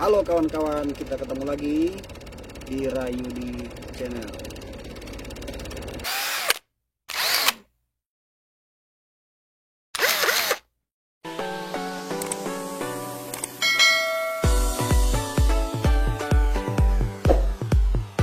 Halo kawan-kawan, kita ketemu lagi di Rayudi Channel.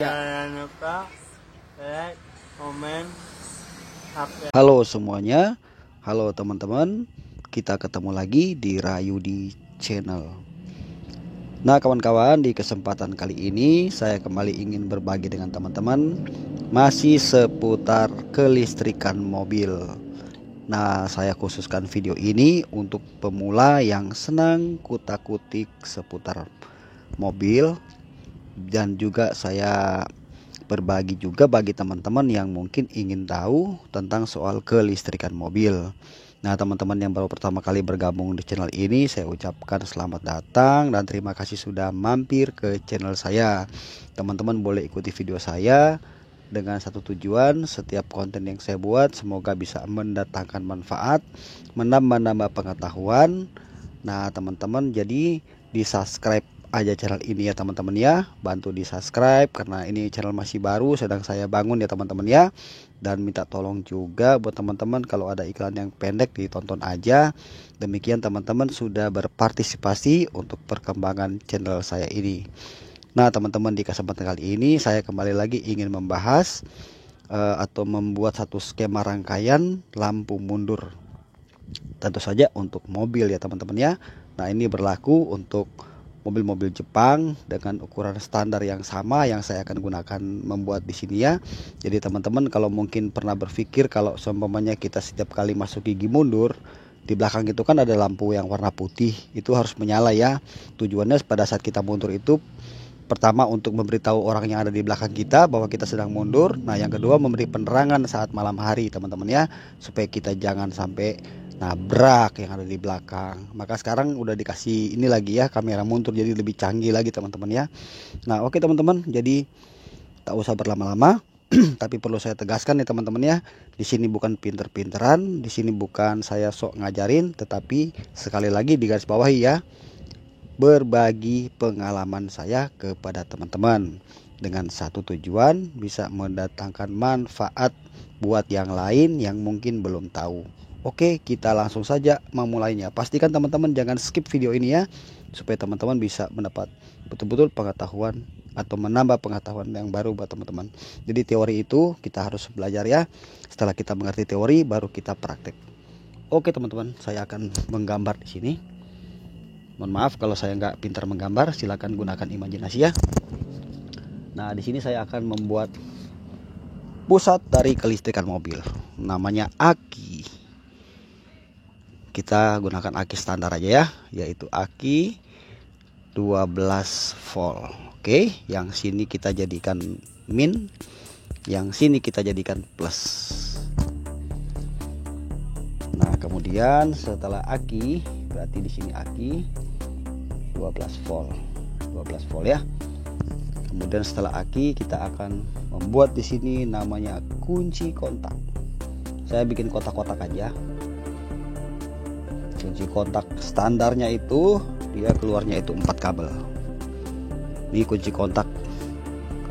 Jangan lupa like, komen, subscribe. Halo semuanya, halo teman-teman, kita ketemu lagi di Rayudi Channel. Nah kawan-kawan, di kesempatan kali ini saya kembali ingin berbagi dengan teman-teman masih seputar kelistrikan mobil. Nah, saya khususkan video ini untuk pemula yang senang kutak-kutik seputar mobil, dan juga saya berbagi juga bagi teman-teman yang mungkin ingin tahu tentang soal kelistrikan mobil. Nah, teman-teman yang baru pertama kali bergabung di channel ini, saya ucapkan selamat datang dan terima kasih sudah mampir ke channel saya. Teman-teman boleh ikuti video saya dengan satu tujuan, setiap konten yang saya buat semoga bisa mendatangkan manfaat, menambah pengetahuan. Nah teman-teman, jadi di subscribe aja channel ini ya teman-teman ya, bantu di subscribe karena ini channel masih baru, sedang saya bangun ya teman-teman ya. Dan minta tolong juga buat teman-teman, kalau ada iklan yang pendek ditonton aja. Demikian teman-teman sudah berpartisipasi untuk perkembangan channel saya ini. Nah teman-teman, di kesempatan kali ini saya kembali lagi ingin membahas atau membuat satu skema rangkaian lampu mundur, tentu saja untuk mobil ya teman-teman ya. Nah ini berlaku untuk mobil-mobil Jepang dengan ukuran standar yang sama yang saya akan gunakan membuat di sini ya. Jadi teman-teman kalau mungkin pernah berpikir kalau seumpamanya kita setiap kali masuk gigi mundur, di belakang itu kan ada lampu yang warna putih, itu harus menyala ya. Tujuannya pada saat kita mundur itu, pertama untuk memberitahu orang yang ada di belakang kita bahwa kita sedang mundur. Nah yang kedua memberi penerangan saat malam hari teman-teman ya, supaya kita jangan sampai nabrak yang ada di belakang. Maka sekarang udah dikasih ini lagi ya, kamera mundur, jadi lebih canggih lagi teman-teman ya. Nah oke teman-teman, jadi tak usah berlama-lama. Tapi perlu saya tegaskan ya teman-teman ya, di sini bukan pinter-pinteran, di sini bukan saya sok ngajarin, tetapi sekali lagi digaris bawahi ya, berbagi pengalaman saya kepada teman-teman dengan satu tujuan, bisa mendatangkan manfaat buat yang lain yang mungkin belum tahu. Oke, kita langsung saja memulainya. Pastikan teman-teman jangan skip video ini ya, supaya teman-teman bisa mendapat betul-betul pengetahuan atau menambah pengetahuan yang baru buat teman-teman. Jadi teori itu kita harus belajar ya. Setelah kita mengerti teori baru kita praktek. Oke teman-teman, saya akan menggambar di sini. Mohon maaf kalau saya nggak pintar menggambar, silakan gunakan imajinasi ya. Nah di sini saya akan membuat pusat dari kelistrikan mobil, namanya aki. Kita gunakan aki standar aja ya, yaitu aki 12 volt. Oke, yang sini kita jadikan min, yang sini kita jadikan plus. Nah kemudian setelah aki, berarti di sini aki 12 volt ya. Kemudian setelah aki kita akan membuat di sini namanya kunci kontak. Saya bikin kotak-kotak aja. Kunci kontak standarnya itu dia keluarnya itu 4 kabel. Ini kunci kontak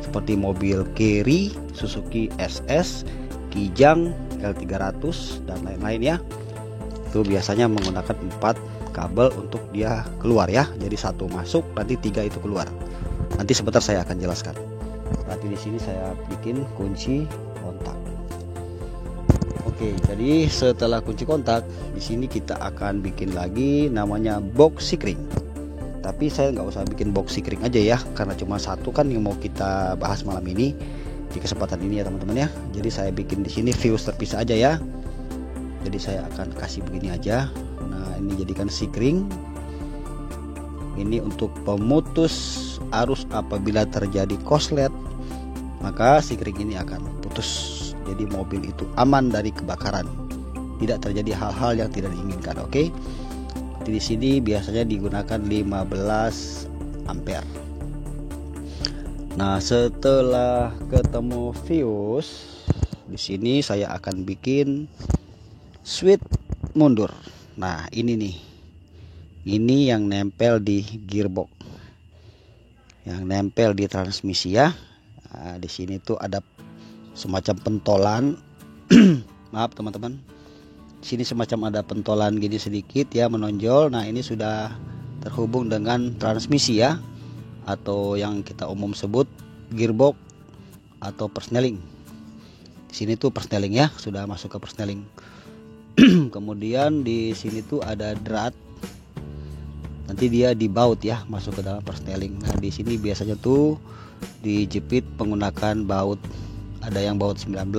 seperti mobil Carry, Suzuki SS, Kijang, L300 dan lain-lain ya. Itu biasanya menggunakan 4 kabel untuk dia keluar ya. Jadi satu masuk, nanti 3 itu keluar. Nanti sebentar saya akan jelaskan. Berarti di sini saya bikin kunci kontak. Oke, jadi setelah kunci kontak, di sini kita akan bikin lagi namanya box sikring. Tapi saya nggak usah bikin box sikring aja ya, karena cuma satu kan yang mau kita bahas malam ini di kesempatan ini ya teman-teman ya. Jadi saya bikin di sini fuse terpisah aja ya. Jadi saya akan kasih begini aja. Nah ini jadikan sikring. Ini untuk pemutus arus apabila terjadi koslet, maka sikring ini akan putus. Jadi mobil itu aman dari kebakaran, tidak terjadi hal-hal yang tidak diinginkan. Oke. Di sini biasanya digunakan 15 ampere. Nah, setelah ketemu fuse, di sini saya akan bikin switch mundur. Nah, ini nih. Ini yang nempel di gearbox. yang nempel di transmisi ya. Nah, di sini tuh ada semacam pentolan. Maaf teman-teman, sini semacam ada pentolan gini sedikit ya, menonjol. Nah ini sudah terhubung dengan transmisi ya, atau yang kita umum sebut gearbox atau persneling. Di sini tuh persneling ya, sudah masuk ke persneling. Kemudian di sini tuh ada drat, nanti dia dibaut ya, masuk ke dalam persneling. Nah di sini biasanya tuh dijepit menggunakan baut, ada yang baut 19,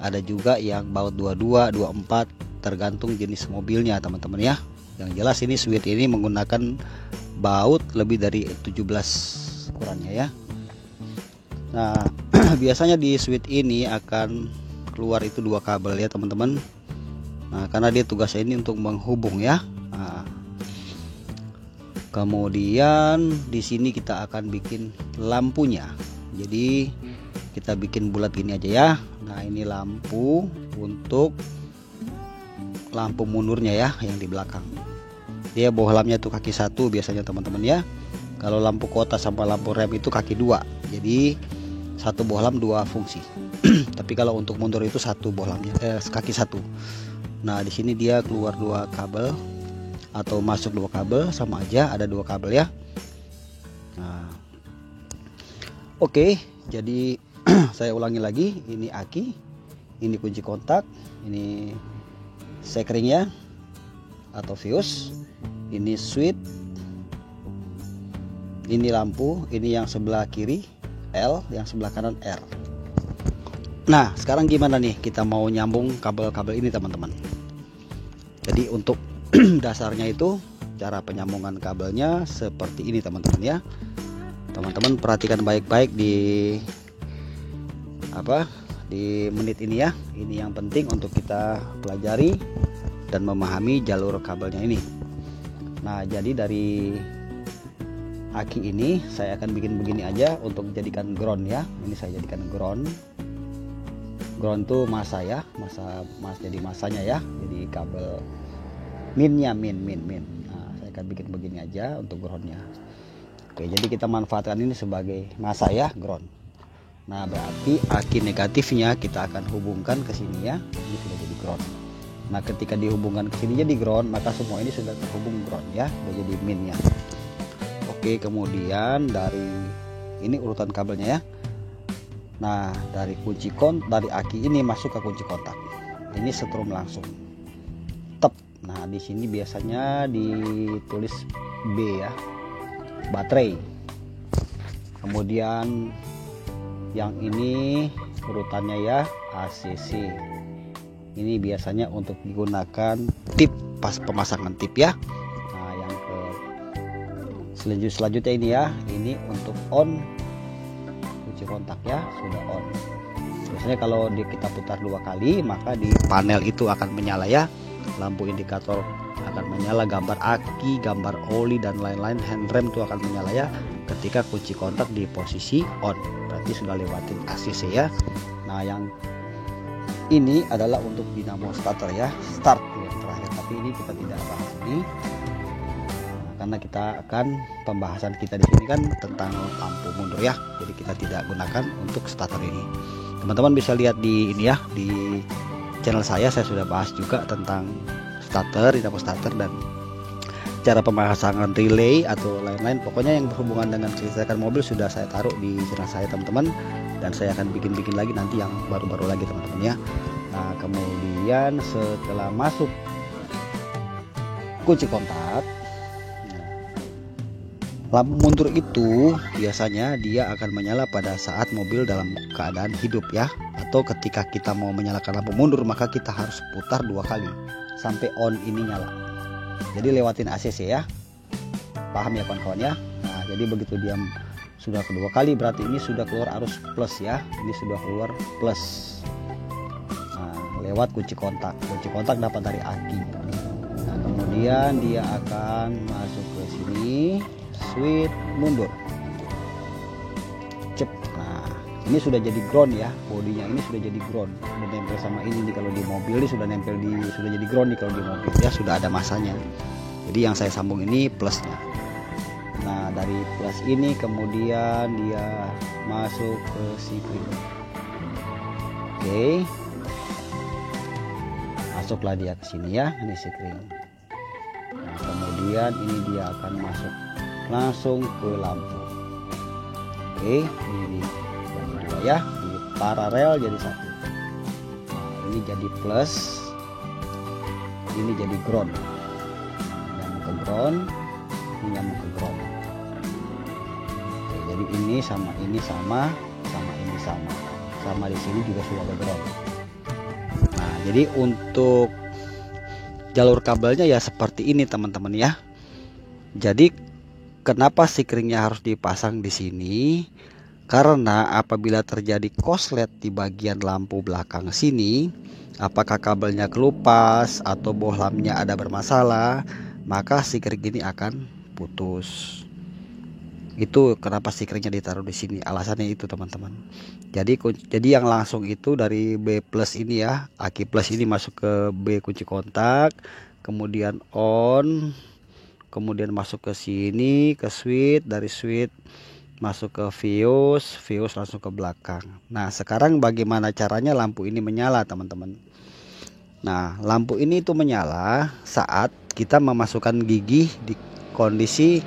ada juga yang baut 22, 24, tergantung jenis mobilnya teman-teman ya. Yang jelas ini Sweet ini menggunakan baut lebih dari 17 ukurannya ya. Nah biasanya di Sweet ini akan keluar itu 2 kabel ya teman-teman. Nah karena dia tugasnya ini untuk menghubung ya. Nah, kemudian di sini kita akan bikin lampunya. Jadi kita bikin bulat gini aja ya. Nah ini lampu untuk lampu mundurnya ya, yang di belakang. Dia bohlamnya tuh kaki 1 biasanya teman-teman ya. Kalau lampu kota sama lampu rem itu kaki 2. Jadi 1 bohlam 2 fungsi. Tapi kalau untuk mundur itu 1 bohlamnya kaki 1. Nah di sini dia keluar 2 kabel atau masuk 2 kabel, sama aja ada 2 kabel ya. Nah oke, jadi saya ulangi lagi, ini aki, ini kunci kontak, ini sekringnya atau fuse, ini switch, ini lampu, ini yang sebelah kiri L, yang sebelah kanan R. Nah sekarang gimana nih kita mau nyambung kabel-kabel ini teman-teman. Jadi untuk dasarnya itu cara penyambungan kabelnya seperti ini teman-teman ya. Teman-teman perhatikan baik-baik di menit ini ya. Ini yang penting untuk kita pelajari dan memahami jalur kabelnya ini. Nah jadi dari aki ini saya akan bikin begini aja untuk jadikan ground ya. Ini saya jadikan ground. Ground tuh masa ya, jadi masanya ya. Jadi kabel minnya min. Nah saya akan bikin begini aja untuk groundnya. Oke, jadi kita manfaatkan ini sebagai masa ya, ground. Nah berarti aki negatifnya kita akan hubungkan ke sini ya. Ini sudah jadi ground. Nah ketika dihubungkan ke sini jadi ground, maka semua ini sudah terhubung ground ya, sudah jadi minnya. Oke, kemudian dari ini urutan kabelnya ya. Nah dari dari aki ini masuk ke kunci kontak. Ini setrum langsung. Tep. Nah di sini biasanya ditulis B ya, baterai. Kemudian yang ini urutannya ya ACC. Ini biasanya untuk digunakan tip pas pemasangan tip ya. Nah yang ke selanjutnya ini ya, ini untuk on kunci kontak ya, sudah on. Biasanya kalau kita putar 2 kali maka di panel itu akan menyala ya, lampu indikator akan menyala, gambar aki, gambar oli dan lain-lain, handrem itu akan menyala ya ketika kunci kontak di posisi on, berarti sudah lewatin ACC ya. Nah yang ini adalah untuk dinamo starter ya, start yang terakhir, tapi ini kita tidak bahas ini karena kita akan pembahasan kita di sini kan tentang lampu mundur ya, jadi kita tidak gunakan untuk starter ini. Teman-teman bisa lihat di ini ya, di channel saya sudah bahas juga tentang starter, dinamo starter, dan cara pemasangan relay atau lain-lain. Pokoknya yang berhubungan dengan kelistrikan mobil sudah saya taruh di channel saya teman-teman, dan saya akan bikin lagi nanti yang baru-baru lagi teman-teman ya. Nah kemudian setelah masuk kunci kontak, lampu mundur itu biasanya dia akan menyala pada saat mobil dalam keadaan hidup ya, atau ketika kita mau menyalakan lampu mundur maka kita harus putar 2 kali sampai on ini nyala. Jadi lewatin ACC ya, paham ya kawan-kawan ya. Nah jadi begitu dia sudah kedua kali berarti ini sudah keluar arus plus ya, ini sudah keluar plus. Nah lewat kunci kontak dapat dari aki. Nah kemudian dia akan masuk ke sini, switch mundur, cep. Nah ini sudah jadi ground ya, bodinya ini sudah jadi ground, sudah nempel sama ini nih. Kalau di mobil ini sudah nempel sudah jadi ground nih kalau di mobil ya, sudah ada masanya. Jadi yang saya sambung ini plusnya. Nah dari plus ini kemudian dia masuk ke C-ring. Oke, masuklah dia ke sini ya, ini C-ring. Nah, kemudian ini dia akan masuk langsung ke lampu. Oke, ini yang kedua ya, di paralel jadi satu. Nah, ini jadi plus, ini jadi ground. Nyambung ke ground, ini nyambung ke ground. Oke, jadi ini sama ini sama ini sama di sini juga sudah ada ground. Nah, jadi untuk jalur kabelnya ya seperti ini teman-teman ya. Jadi kenapa C-ringnya harus dipasang di sini? Karena apabila terjadi korslet di bagian lampu belakang sini, apakah kabelnya kelupas atau bohlamnya ada bermasalah, maka C-ring ini akan putus. Itu kenapa C-ringnya ditaruh di sini, alasannya itu teman-teman. Jadi yang langsung itu dari B plus ini ya, aki plus ini masuk ke B kunci kontak, kemudian on, kemudian masuk ke sini ke switch, dari switch masuk ke fuse langsung ke belakang. Nah sekarang bagaimana caranya lampu ini menyala teman-teman? Nah lampu ini itu menyala saat kita memasukkan gigi di kondisi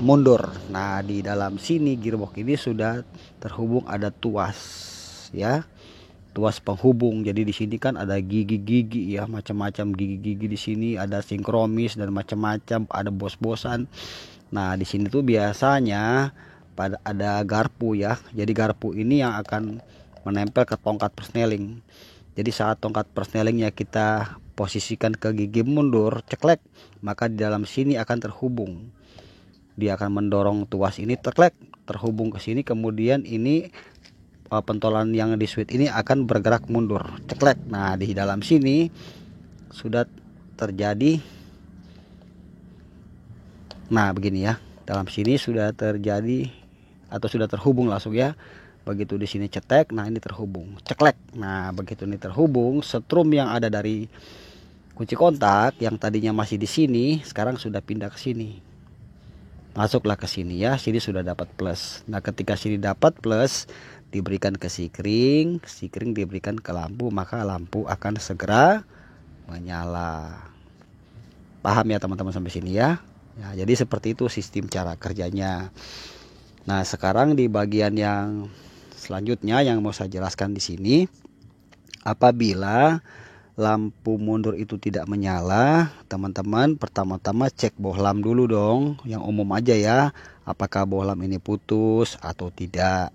mundur. Nah di dalam sini gearbox ini sudah terhubung, ada tuas ya, tuas penghubung. Jadi di sini kan ada gigi-gigi ya, macam-macam gigi-gigi di sini, ada sinkromis dan macam-macam, ada bos-bosan. Nah di sini tuh biasanya ada garpu ya. Jadi garpu ini yang akan menempel ke tongkat persneling. Jadi saat tongkat persnelingnya kita posisikan ke gigi mundur, ceklek, maka di dalam sini akan terhubung. Dia akan mendorong tuas ini, terhubung ke sini, kemudian ini pentolan yang di switch ini akan bergerak mundur, ceklek. Nah di dalam sini sudah terjadi, nah begini ya, dalam sini sudah terjadi atau sudah terhubung langsung ya. Begitu di sini cetek, nah ini terhubung, ceklek. Nah begitu ini terhubung, setrum yang ada dari kunci kontak yang tadinya masih di sini sekarang sudah pindah ke sini, masuklah ke sini ya. Sini sudah dapat plus. Nah ketika sini dapat plus, diberikan ke C-ring diberikan ke lampu, maka lampu akan segera menyala. Paham ya teman-teman sampai sini ya? Ya jadi seperti itu sistem cara kerjanya. Nah sekarang di bagian yang selanjutnya yang mau saya jelaskan di sini, apabila lampu mundur itu tidak menyala, teman-teman pertama-tama cek bohlam dulu dong, yang umum aja ya, apakah bohlam ini putus atau tidak.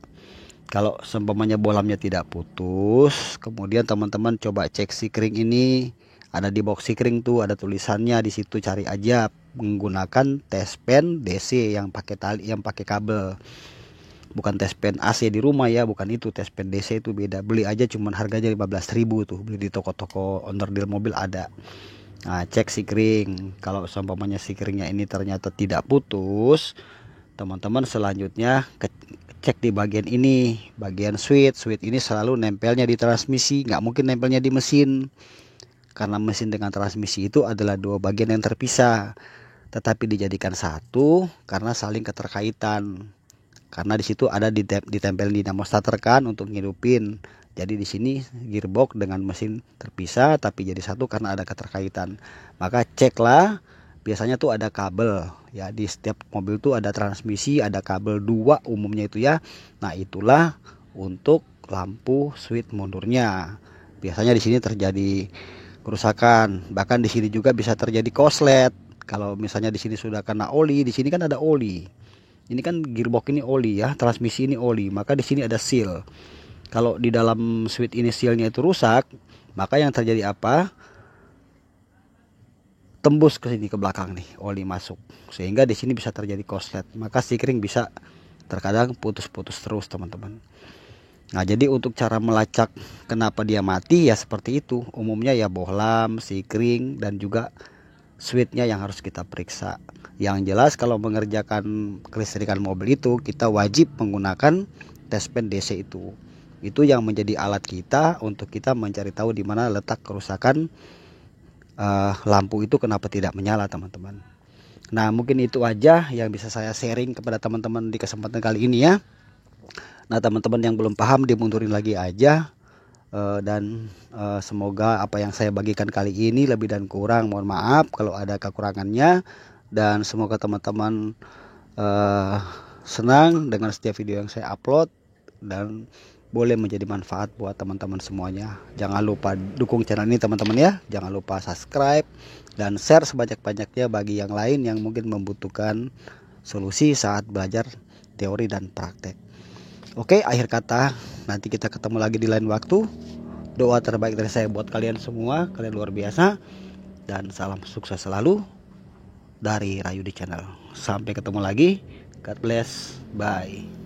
Kalau seumpamanya bohlamnya tidak putus, kemudian teman-teman coba cek C-ring ini, ada di box C-ring tuh ada tulisannya di situ, cari aja menggunakan test pen DC yang pakai tali, yang pakai kabel. Bukan test pen AC di rumah ya, bukan itu, test pen DC itu beda. Beli aja cuman harganya 15.000 tuh, beli di toko-toko onderdil mobil ada. Nah cek C-ring, kalau seumpamanya C-ringnya ini ternyata tidak putus, teman-teman selanjutnya cek di bagian ini, bagian switch ini selalu nempelnya di transmisi, nggak mungkin nempelnya di mesin, karena mesin dengan transmisi itu adalah dua bagian yang terpisah, tetapi dijadikan satu karena saling keterkaitan. Karena di situ ada ditempel dinamo starter kan untuk ngidupin. Jadi di sini gearbox dengan mesin terpisah tapi jadi satu karena ada keterkaitan. Maka ceklah, biasanya tuh ada kabel ya, di setiap mobil tuh ada transmisi, ada kabel 2 umumnya itu ya. Nah itulah untuk lampu switch mundurnya. Biasanya di sini terjadi kerusakan, bahkan di sini juga bisa terjadi korslet. Kalau misalnya di sini sudah kena oli, di sini kan ada oli. Ini kan gearbox ini oli ya, transmisi ini oli, maka di sini ada seal. Kalau di dalam switch ini sealnya itu rusak, maka yang terjadi apa? Tembus ke sini ke belakang nih, oli masuk, sehingga di sini bisa terjadi korslet. Maka C-ring bisa terkadang putus-putus terus teman-teman. Nah jadi untuk cara melacak kenapa dia mati ya seperti itu. Umumnya ya bohlam, C-ring dan juga switchnya yang harus kita periksa. Yang jelas kalau mengerjakan kelistrikan mobil itu kita wajib menggunakan test pen DC itu. Itu yang menjadi alat kita untuk kita mencari tahu di mana letak kerusakan lampu itu kenapa tidak menyala teman-teman. Nah, mungkin itu aja yang bisa saya sharing kepada teman-teman di kesempatan kali ini ya. Nah, teman-teman yang belum paham dimundurin lagi aja. Dan semoga apa yang saya bagikan kali ini lebih dan kurang mohon maaf kalau ada kekurangannya, dan semoga teman-teman senang dengan setiap video yang saya upload dan boleh menjadi manfaat buat teman-teman semuanya. Jangan lupa dukung channel ini teman-teman ya, jangan lupa subscribe dan share sebanyak-banyaknya bagi yang lain yang mungkin membutuhkan solusi saat belajar teori dan praktek. Oke, akhir kata, nanti kita ketemu lagi di lain waktu. Doa terbaik dari saya buat kalian semua, kalian luar biasa. Dan salam sukses selalu dari Rayu di Channel. Sampai ketemu lagi. God bless. Bye.